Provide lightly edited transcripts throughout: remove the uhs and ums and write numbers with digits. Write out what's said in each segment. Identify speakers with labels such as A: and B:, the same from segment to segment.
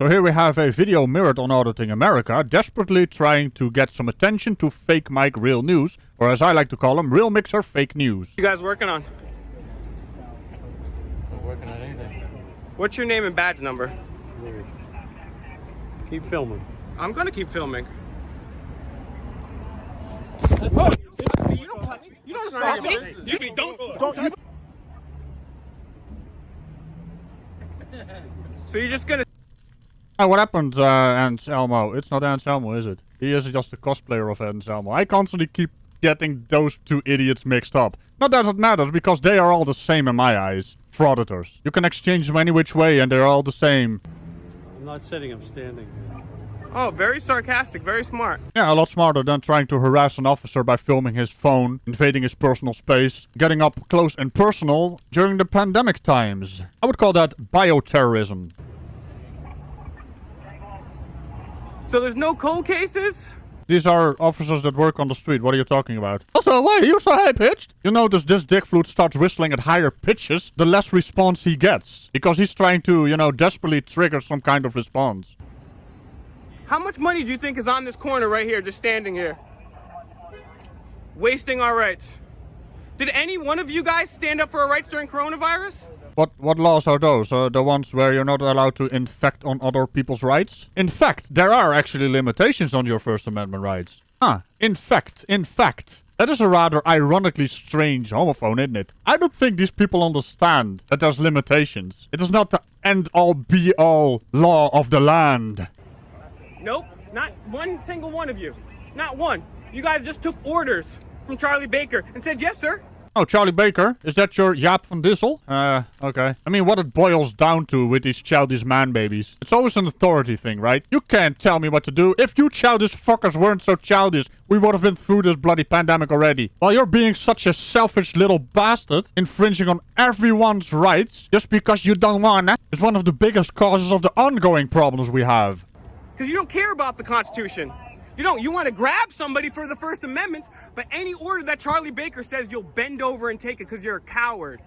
A: So here we have a video mirrored on Auditing America, desperately trying to get some attention to fake Mike real news, or as I like to call him, real mixer fake news.
B: You guys working on?
C: Not working on anything.
B: What's your name and badge number?
C: Keep filming.
B: I'm gonna keep filming. Whoa! You don't touch me. You don't assault me. You don't. So you're just gonna...
A: What happened, Asselmo? It's not Asselmo, is it? He is just a cosplayer of Asselmo. I constantly keep getting those two idiots mixed up. Not that it matters, because they are all the same in my eyes. Frauditors. You can exchange them any which way, and they're all the same.
C: I'm not sitting, I'm standing.
B: Oh, very sarcastic, very smart.
A: Yeah, a lot smarter than trying to harass an officer by filming his phone, invading his personal space, getting up close and personal during the pandemic times. I would call that bioterrorism.
B: So there's no cold cases?
A: These are officers that work on the street. What are you talking about? Also, why are you so high-pitched? You notice this dick flute starts whistling at higher pitches, the less response he gets. Because he's trying to, you know, desperately trigger some kind of response.
B: How much money do you think is on this corner right here, just standing here? Wasting our rights. Did any one of you guys stand up for our rights during coronavirus?
A: What laws are those? The ones where you're not allowed to infect on other people's rights? In fact, there are actually limitations on your First Amendment rights. In fact. That is a rather ironically strange homophone, isn't it? I don't think these people understand that there's limitations. It is not the end-all be-all law of the land.
B: Nope, not one single one of you. Not one. You guys just took orders from Charlie Baker and said, yes, sir.
A: Oh, Charlie Baker? Is that your Jaap van Dissel? Okay. I mean, what it boils down to with these childish man babies. It's always an authority thing, right? You can't tell me what to do. If you childish fuckers weren't so childish, we would have been through this bloody pandemic already. While you're being such a selfish little bastard, infringing on everyone's rights, just because you don't wanna, is one of the biggest causes of the ongoing problems we have.
B: Because you don't care about the Constitution. You don't. You want to grab somebody for the First Amendment, but any order that Charlie Baker says, you'll bend over and take it because you're a coward.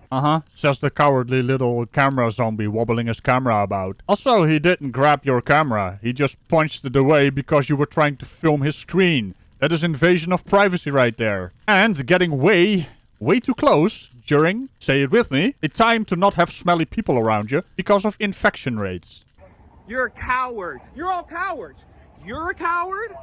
A: Says the cowardly little camera zombie wobbling his camera about. Also, he didn't grab your camera. He just punched it away because you were trying to film his screen. That is invasion of privacy right there. And getting way too close during, say it with me, a time to not have smelly people around you because of infection rates.
B: You're a coward. You're all cowards. You're a coward.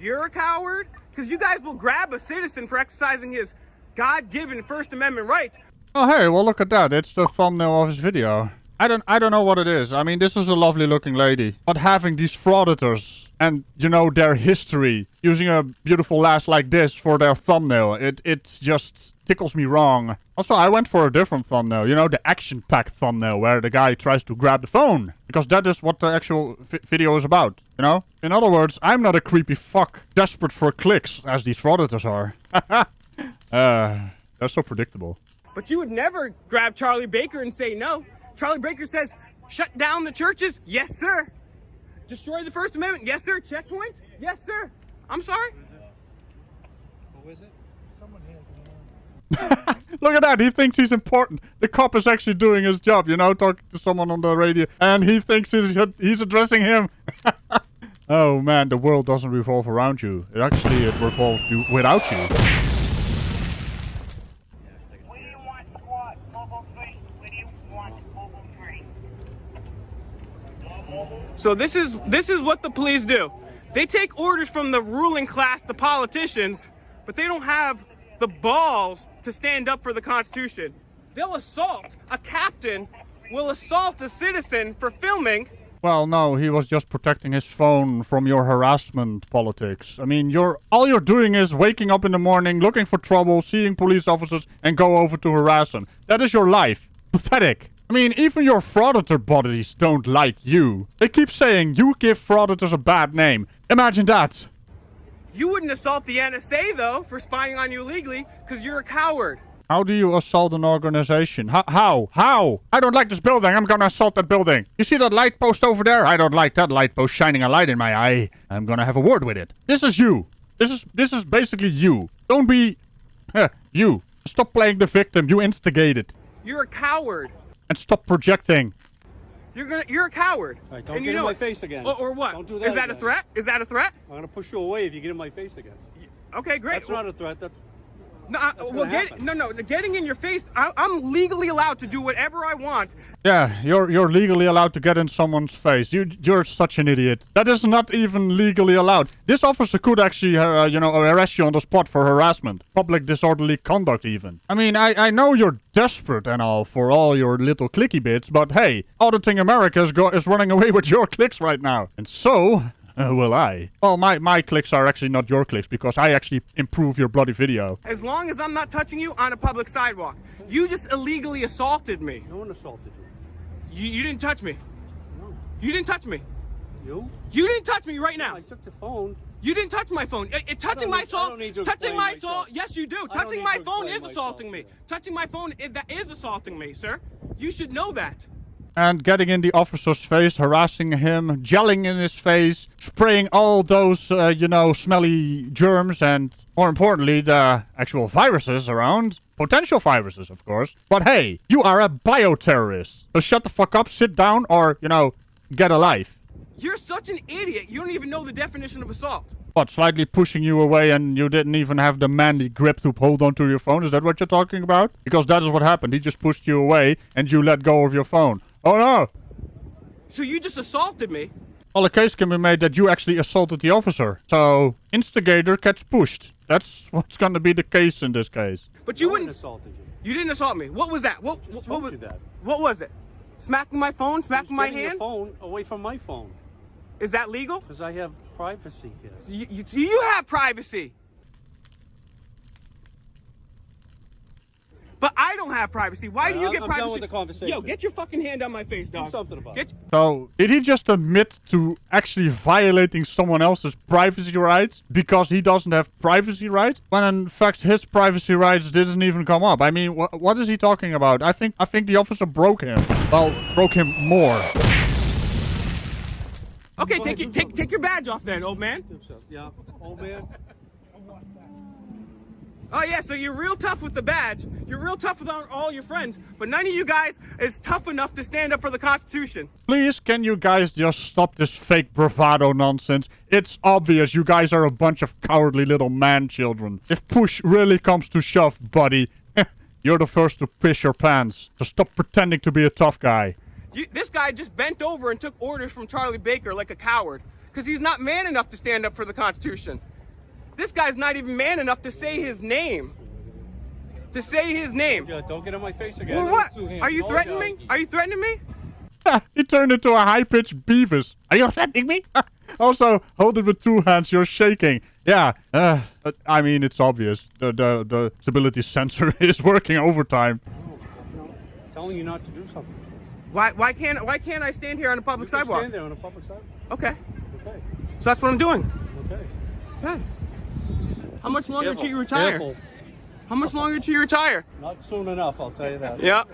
B: You're a coward. Because you guys will grab a citizen for exercising his God-given First Amendment right.
A: Oh, hey, well, look at that. It's the thumbnail of his video. I don't know what it is. I mean, this is a lovely looking lady. But having these frauditors and, you know, their history, using a beautiful lass like this for their thumbnail, it just tickles me wrong. Also, I went for a different thumbnail. You know, the action-packed thumbnail where the guy tries to grab the phone. Because that is what the actual video is about, you know? In other words, I'm not a creepy fuck desperate for clicks, as these frauditors are. That's so predictable.
B: But you would never grab Charlie Baker and say no. Charlie Baker says, shut down the churches. Yes, sir. Destroy the First Amendment. Yes, sir. Checkpoints. Yes, sir. I'm sorry.
C: Who is it? Someone here.
A: Look at that. He thinks he's important. The cop is actually doing his job, you know, talking to someone on the radio. And he thinks he's addressing him. Oh, man, the world doesn't revolve around you. It revolves without you.
B: So this is what the police do. They take orders from the ruling class, the politicians, but they don't have the balls to stand up for the Constitution. They'll assault. A captain will assault a citizen for filming.
A: Well, no, he was just protecting his phone from your harassment politics. I mean, all you're doing is waking up in the morning, looking for trouble, seeing police officers, and go over to harass them. That is your life. Pathetic. I mean, even your frauditor buddies don't like you. They keep saying you give frauditors a bad name. Imagine that.
B: You wouldn't assault the NSA, though, for spying on you illegally, because you're a coward.
A: How do you assault an organization? How? I don't like this building. I'm gonna assault that building. You see that light post over there? I don't like that light post shining a light in my eye. I'm gonna have a word with it. This is you. This is basically you. Don't be... you. Stop playing the victim. You instigate it.
B: You're a coward.
A: And stop projecting.
B: You're a coward.
C: All right, don't
B: and
C: get
B: you
C: in
B: know
C: my
B: it.
C: face again.
B: Or what?
C: Don't do that
B: Is that a
C: again.
B: threat? Is that a threat?
C: I'm gonna push you away if you get in my face again.
B: Okay, great.
C: That's not a threat. That's
B: No,
C: gonna happen.
B: getting in your face. I'm legally allowed to do whatever I want.
A: Yeah, you're legally allowed to get in someone's face. You're such an idiot. That is not even legally allowed. This officer could actually, arrest you on the spot for harassment, public disorderly conduct, even. I mean, I know you're desperate and all for all your little clicky bits, but hey, Auditing America is running away with your clicks right now, and so. Will I? Well, my clicks are actually not your clicks because I actually improve your bloody video.
B: As long as I'm not touching you on a public sidewalk. You just illegally assaulted me.
C: no one assaulted you.
B: You didn't touch me.
C: No.
B: You didn't touch me.
C: You?
B: You didn't touch me right now.
C: I took the phone.
B: You didn't touch my phone. Touching my
C: I
B: phone.
C: don't need to
B: Touching
C: explain
B: my
C: myself.
B: phone. Yes, you do.
C: I don't
B: Touching
C: need
B: my
C: to
B: phone is
C: explain
B: assaulting me.
C: myself.
B: Touching my phone that is assaulting me, sir. You should know that.
A: And getting in the officer's face, harassing him, gelling in his face, spraying all those, smelly germs, and more importantly, the actual viruses around. Potential viruses, of course. But hey, you are a bioterrorist. So shut the fuck up, sit down, or, get a life.
B: You're such an idiot. You don't even know the definition of assault.
A: What, slightly pushing you away and you didn't even have the manly grip to hold onto your phone? Is that what you're talking about? Because that is what happened. He just pushed you away and you let go of your phone. Oh no!
B: So you just assaulted me.
A: Well, a case can be made that you actually assaulted the officer. So, instigator gets pushed. That's what's gonna be the case in this case.
B: But you
C: No one
B: wouldn't.
C: assaulted you.
B: You didn't assault me. What was that? What
C: Just
B: what
C: told
B: was
C: you that.
B: What was it? Smacking my phone? Smacking
C: Just
B: my
C: getting
B: hand?
C: your phone away from my phone
B: Is that legal?
C: because I have privacy here.
B: You have privacy. But I don't have privacy. Why do you get
C: I'm
B: privacy?
C: done with the conversation.
B: Yo, get your fucking hand on my face, dog.
C: Do something about it.
A: So, did he just admit to actually violating someone else's privacy rights because he doesn't have privacy rights? When in fact his privacy rights didn't even come up. I mean, what is he talking about? I think the officer broke him. Well, broke him more.
B: Okay, take your badge off then, old man.
C: Yeah, old man.
B: Oh yeah, so you're real tough with the badge. You're real tough with all your friends, but none of you guys is tough enough to stand up for the Constitution.
A: Please, can you guys just stop this fake bravado nonsense? It's obvious you guys are a bunch of cowardly little man-children. If push really comes to shove, buddy, you're the first to piss your pants. So stop pretending to be a tough guy.
B: This guy just bent over and took orders from Charlie Baker like a coward, because he's not man enough to stand up for the Constitution. This guy's not even man enough to say his name. To say his name.
C: Yeah, don't get in my face again.
B: Well, what?
C: Two hands.
B: Are you
C: Hold it
B: threatening
C: down.
B: me? Are you threatening me?
A: He turned into a high-pitched Beavis. Are you threatening me? Also, hold it with two hands. You're shaking. Yeah. I mean, it's obvious. The stability sensor is working overtime.
C: No, telling you not to do something.
B: Why can't I stand here on a public
C: You can
B: sidewalk?
C: stand there on a public sidewalk.
B: Okay.
C: Okay.
B: So that's what I'm doing.
C: Okay.
B: Okay. How much longer
C: Careful.
B: till you retire?
C: Careful.
B: How much longer till you retire?
C: Not soon enough, I'll tell you that.
B: Yeah.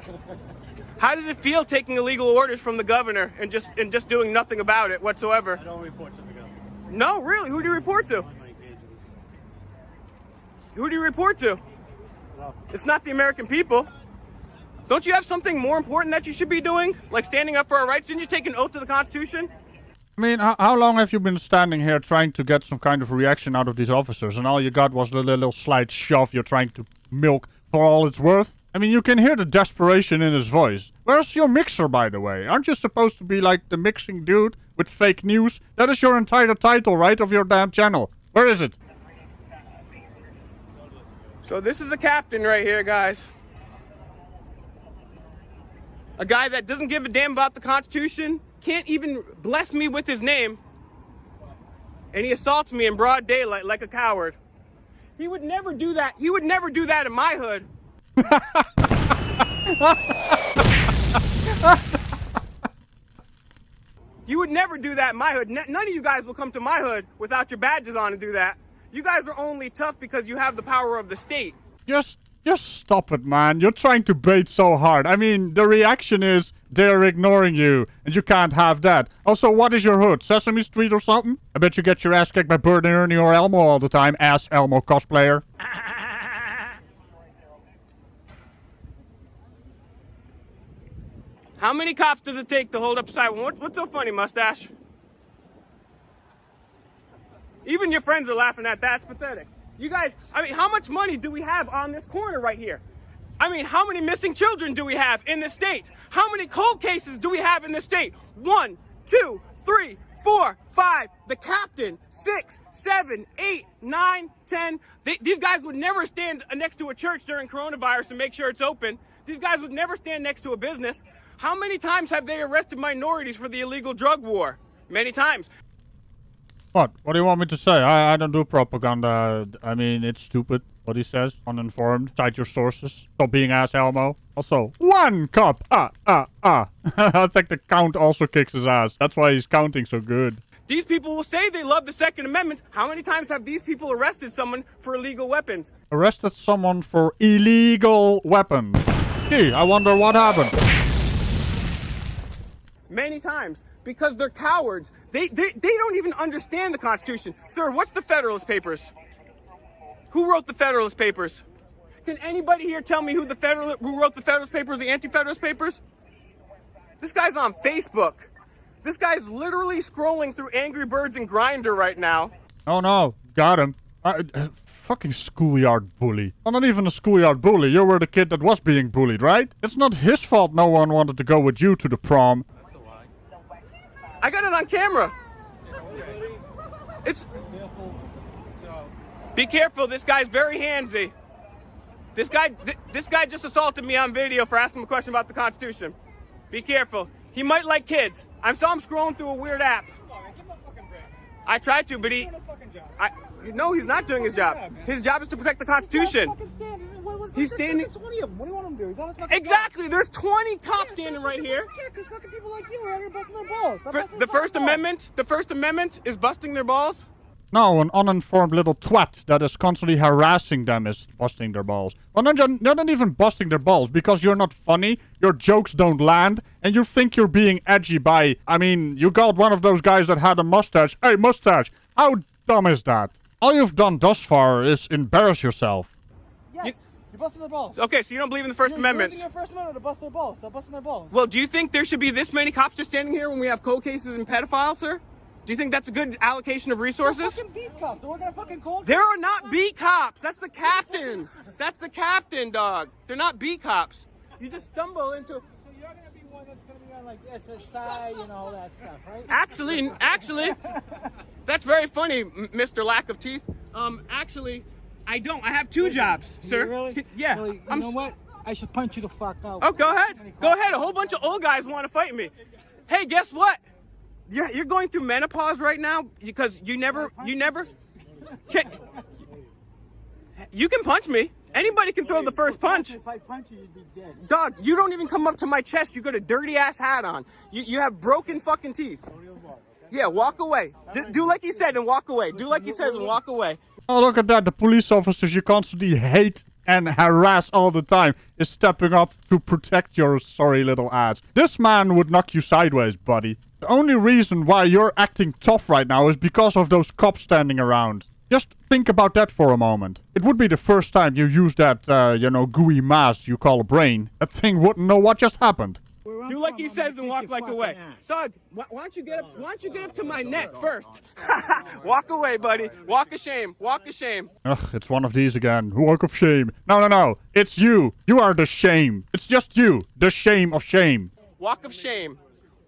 B: How does it feel taking illegal orders from the governor and just doing nothing about it whatsoever?
C: I don't report to the government.
B: No, really. Who do you report to? Who do you report to?
C: No.
B: It's not the American people. Don't you have something more important that you should be doing? Like standing up for our rights? Didn't you take an oath to the Constitution?
A: I mean, how long have you been standing here trying to get some kind of reaction out of these officers, and all you got was the little slight shove you're trying to milk for all it's worth? I mean, you can hear the desperation in his voice. Where's your mixer, by the way? Aren't you supposed to be like the mixing dude with fake news? That is your entire title, right, of your damn channel. Where is it?
B: So this is a captain right here, guys. A guy that doesn't give a damn about the Constitution, can't even bless me with his name, and he assaults me in broad daylight like a coward. He would never do that. He would never do that in my hood. You would never do that in my hood. None of you guys will come to my hood without your badges on and do that. You guys are only tough because you have the power of the state.
A: Just stop it, man. You're trying to bait so hard. I mean, the reaction is they're ignoring you, and you can't have that. Also, what is your hood? Sesame Street or something? I bet you get your ass kicked by Bert and Ernie or Elmo all the time, ass Elmo cosplayer.
B: How many cops does it take to hold up a sidewalk? What's so funny, mustache? Even your friends are laughing at that. It's pathetic. You guys, I mean, how much money do we have on this corner right here? I mean, how many missing children do we have in this state? How many cold cases do we have in this state? 1, 2, 3, 4, 5. The captain, 6, 7, 8, 9, 10. These guys would never stand next to a church during coronavirus to make sure it's open. These guys would never stand next to a business. How many times have they arrested minorities for the illegal drug war? Many times.
A: What? What do you want me to say? I don't do propaganda. I mean, it's stupid what he says. Uninformed. Cite your sources. Stop being Asselmo. Also, 1 cop. I think the count also kicks his ass. That's why he's counting so good.
B: These people will say they love the Second Amendment. How many times have these people arrested someone for illegal weapons?
A: Arrested someone for illegal weapons. Gee, I wonder what happened.
B: Many times. Because they're cowards. They don't even understand the Constitution. Sir, what's the Federalist Papers? Who wrote the Federalist Papers? Can anybody here tell me who wrote the Federalist Papers, the Anti-Federalist Papers? This guy's on Facebook. This guy's literally scrolling through Angry Birds and Grindr right now.
A: Oh no, got him. Fucking schoolyard bully. Well, not even a schoolyard bully. You were the kid that was being bullied, right? It's not his fault no one wanted to go with you to the prom.
B: I got it on camera. Be careful. This guy's very handsy. This guy just assaulted me on video for asking him a question about the Constitution. Be careful. He might like kids. I saw him scrolling through a weird app. I tried to, but no, he's not doing his job. His job is to protect the Constitution. He's standing.
C: 20 of them. What do you want him to do? He's on his
B: Exactly. There's 20 cops standing right here.
C: Because fucking people like you are out here busting their balls.
B: The First Amendment is busting their balls.
A: No, an uninformed little twat that is constantly harassing them is busting their balls. Well, no, you're not even busting their balls because you're not funny, your jokes don't land, and you think you're being edgy by... I mean, you called one of those guys that had a mustache, "Hey, mustache!" How dumb is that? All you've done thus far is embarrass yourself.
C: Yes. You're busting their balls.
B: Okay, so you don't believe in the First Amendment.
C: You're using your First Amendment to bust their balls. Stop busting their balls.
B: Well, do you think there should be this many cops just standing here when we have cold cases and pedophiles, sir? Do you think that's a good allocation of resources?
C: They're fucking beat cops. We're gonna fucking cold.
B: There are not beat cops. That's the captain. That's the captain, dog. They're not beat cops. You just stumble into...
C: So you're gonna be one that's gonna be on like SSI and all that stuff, right?
B: Actually, that's very funny, Mr. Lack of Teeth. Actually, I don't. I have 2 jobs, sir.
C: Really?
B: Yeah.
C: Well, you know what? I should punch you the fuck out.
B: Oh, go ahead. Go ahead. A whole bunch of old guys want to fight me. Hey, guess what? You're going through menopause right now because you never you can punch me. Anybody can throw the first punch.
C: If I punch you, you'd be dead.
B: Dog, you don't even come up to my chest. You got a dirty ass hat on. You have broken fucking teeth. Yeah, walk away. Do like he said and walk away. Do like he says and walk away.
A: Oh, look at that. The police officers you constantly hate and harass all the time is stepping up to protect your sorry little ass. This man would knock you sideways, buddy. The only reason why you're acting tough right now is because of those cops standing around. Just think about that for a moment. It would be the first time you use that, gooey mass you call a brain. That thing wouldn't know what just happened.
B: Do like he says and walk like away. Thug, why don't you get up? Why don't you get up to my neck first? Walk away, buddy. Walk of shame. Walk of shame.
A: Ugh, it's one of these again. Walk of shame. No. It's you. You are the shame. It's just you. The shame of shame.
B: Walk of shame.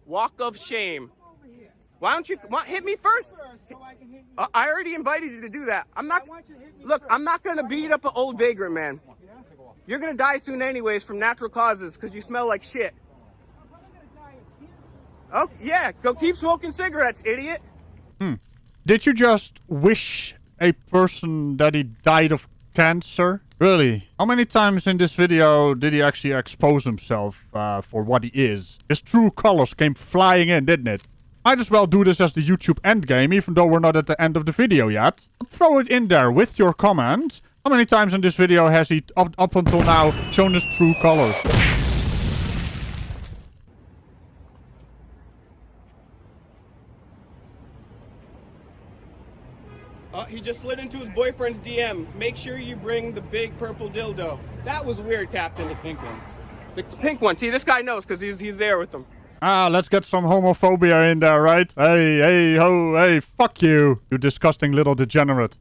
B: Walk of shame. Why don't you hit me first? I already invited you to do that. I'm not gonna beat up an old vagrant, man. You're gonna die soon anyways from natural causes because you smell like shit. Oh, yeah, go keep smoking cigarettes, idiot.
A: Did you just wish a person that he died of cancer? Really? How many times in this video did he actually expose himself for what he is? His true colors came flying in, didn't it? Might as well do this as the YouTube endgame, even though we're not at the end of the video yet. Throw it in there with your comments. How many times in this video has he, up until now, shown his true colors?
B: He just slid into his boyfriend's DM. Make sure you bring the big purple dildo. That was weird, Captain.
C: The pink one.
B: The pink one. See, this guy knows because he's there with them.
A: Ah, let's get some homophobia in there, right? Hey, ho, hey, fuck you, you disgusting little degenerate.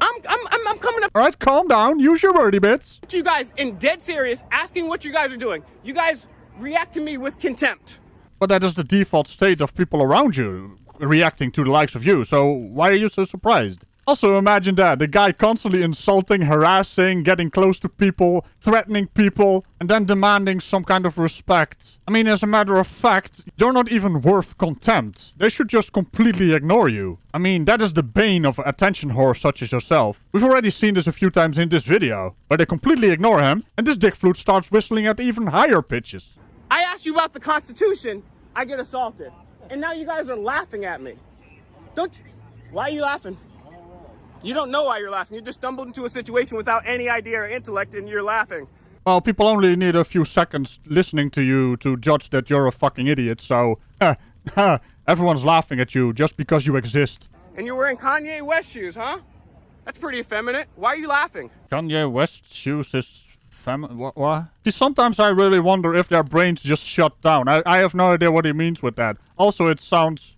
B: I'm coming up
A: Alright, calm down, use your wordy bits.
B: to you guys in dead serious, asking what you guys are doing. You guys react to me with contempt.
A: But that is the default state of people around you, reacting to the likes of you, so why are you so surprised? Also, imagine that, the guy constantly insulting, harassing, getting close to people, threatening people, and then demanding some kind of respect. I mean, as a matter of fact, you're not even worth contempt. They should just completely ignore you. I mean, that is the bane of attention whores such as yourself. We've already seen this a few times in this video, where they completely ignore him, and this dick flute starts whistling at even higher pitches.
B: I asked you about the Constitution, I get assaulted. And now you guys are laughing at me. Why are you laughing? You don't know why you're laughing. You just stumbled into a situation without any idea or intellect and you're laughing.
A: Well, people only need a few seconds listening to you to judge that you're a fucking idiot, so... everyone's laughing at you just because you exist.
B: And you're wearing Kanye West shoes, huh? That's pretty effeminate. Why are you laughing?
A: Kanye West shoes is... What? See, sometimes I really wonder if their brains just shut down. I have no idea what he means with that. Also, it sounds...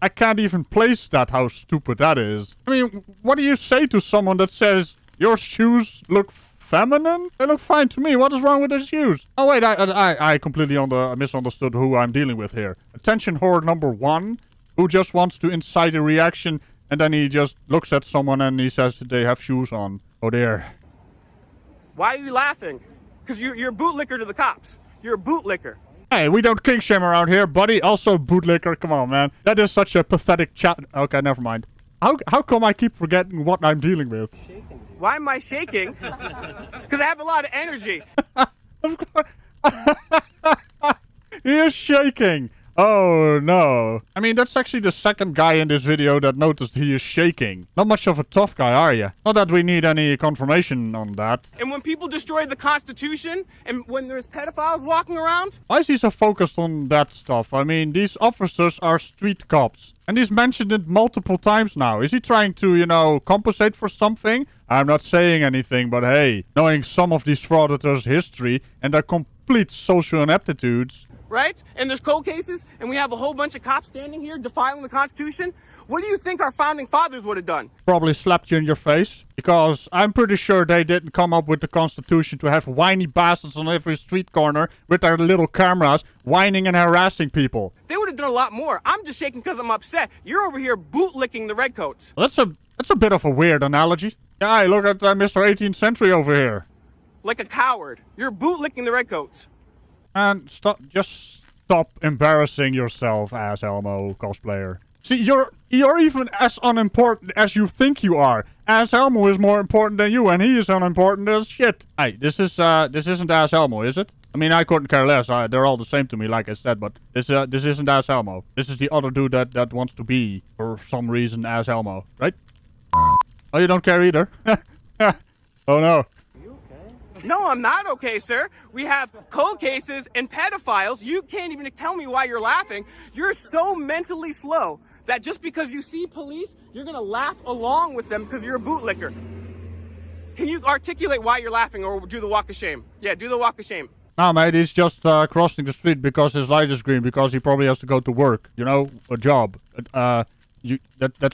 A: I can't even place that, how stupid that is. I mean, what do you say to someone that says, your shoes look feminine? They look fine to me. What is wrong with their shoes? Oh, wait, I completely misunderstood who I'm dealing with here. Attention whore number 1, who just wants to incite a reaction, and then he just looks at someone and he says they have shoes on. Oh, dear.
B: Why are you laughing? Because you're a bootlicker to the cops. You're a bootlicker.
A: Hey, we don't kink shame around here, buddy. Also, bootlicker. Come on, man. That is such a pathetic chat. Okay, never mind. How come I keep forgetting what I'm dealing with?
B: Why am I shaking? Because I have a lot of energy.
A: Of course. He is shaking. Oh, no. I mean, that's actually the second guy in this video that noticed he is shaking. Not much of a tough guy, are you? Not that we need any confirmation on that.
B: And when people destroy the Constitution, and when there's pedophiles walking around...
A: Why is he so focused on that stuff? I mean, these officers are street cops. And he's mentioned it multiple times now. Is he trying to, you know, compensate for something? I'm not saying anything, but hey, knowing some of these frauditors' history and their complete social ineptitudes...
B: Right? And there's cold cases, and we have a whole bunch of cops standing here defiling the Constitution. What do you think our founding fathers would have done?
A: Probably slapped you in your face. Because I'm pretty sure they didn't come up with the Constitution to have whiny bastards on every street corner with their little cameras whining and harassing people.
B: They would have done a lot more. I'm just shaking because I'm upset. You're over here bootlicking the redcoats.
A: Well, that's a bit of a weird analogy. Yeah, hey, look at Mr. 18th Century over here.
B: Like a coward. You're bootlicking the redcoats.
A: And just stop embarrassing yourself, Asselmo cosplayer. See, you're even as unimportant as you think you are. Asselmo is more important than you, and he is unimportant as shit. Hey, this isn't Asselmo, is it? I mean, I couldn't care less. They're all the same to me, like I said, but this isn't Asselmo. This is the other dude that wants to be, for some reason, Asselmo, right? Oh, you don't care either? Oh, no.
B: No, I'm not okay, sir. We have cold cases and pedophiles. You can't even tell me why you're laughing. You're so mentally slow that just because you see police, you're going to laugh along with them because you're a bootlicker. Can you articulate why you're laughing or do the walk of shame? Yeah, do the walk of shame.
A: No, mate, he's just crossing the street because his light is green, because he probably has to go to work, you know, a job. That's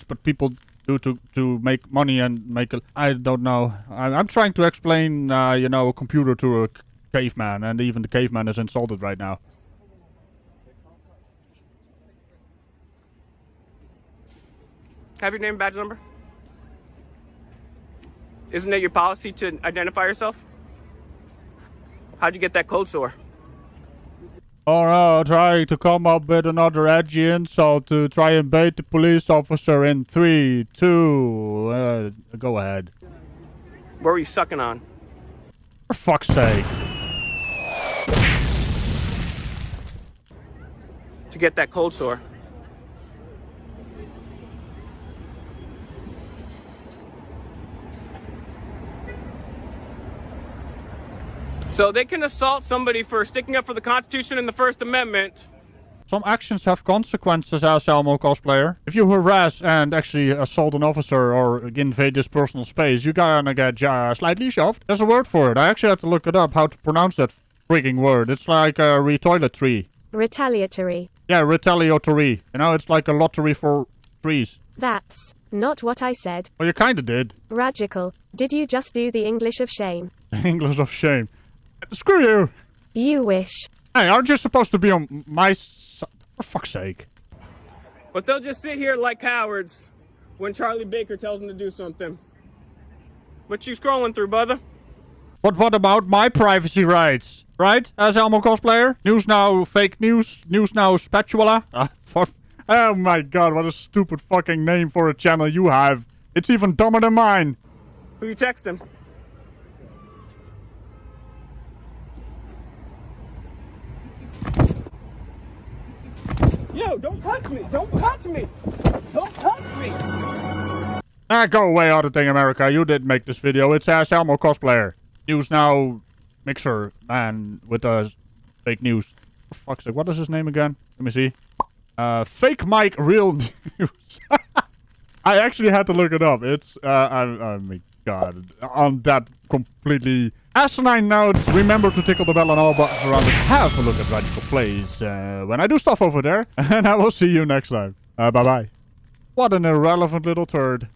A: what people do to make money and make a... I don't know. I'm trying to explain, you know, a computer to a caveman, and even the caveman is insulted right now.
B: Have your name and badge number? Isn't it your policy to identify yourself? How'd you get that cold sore?
A: Oh no, trying to come up with another edgy insult to try and bait the police officer in 3, 2, go ahead.
B: What were you sucking on?
A: For fuck's sake.
B: To get that cold sore. So they can assault somebody for sticking up for the Constitution and the First Amendment.
A: Some actions have consequences, Asselmo cosplayer. If you harass and actually assault an officer or invade his personal space, you're gonna get slightly shoved. There's a word for it. I actually had to look it up how to pronounce that freaking word. It's like a retoiletry.
D: Retaliatory.
A: Yeah, retaliatory. You know, it's like a lottery for trees.
D: That's not what I said.
A: Well, you kinda did.
D: Ragical. Did you just do the English of shame?
A: English of shame. Screw you.
D: You wish.
A: Hey, aren't you supposed to be on my side? For fuck's sake.
B: But they'll just sit here like cowards when Charlie Baker tells them to do something. What you scrolling through, brother?
A: But what about my privacy rights? Right, Asselmo cosplayer? News Now fake news? News Now spatula? Oh my god, what a stupid fucking name for a channel you have. It's even dumber than mine.
B: Who you texting? Yo, don't touch me! Don't touch me! Don't touch me!
A: Ah, go away, Auditing America. You did make this video. It's Asselmo cosplayer. News Now mixer man with fake news. For fuck's sake, what is his name again? Let me see. Fake Mike Real News. I actually had to look it up. It's, oh my god. On that completely asinine note, remember to tickle the bell on all buttons around it. Have a look at Ragical Plays when I do stuff over there. And I will see you next time. Bye-bye. What an irrelevant little turd.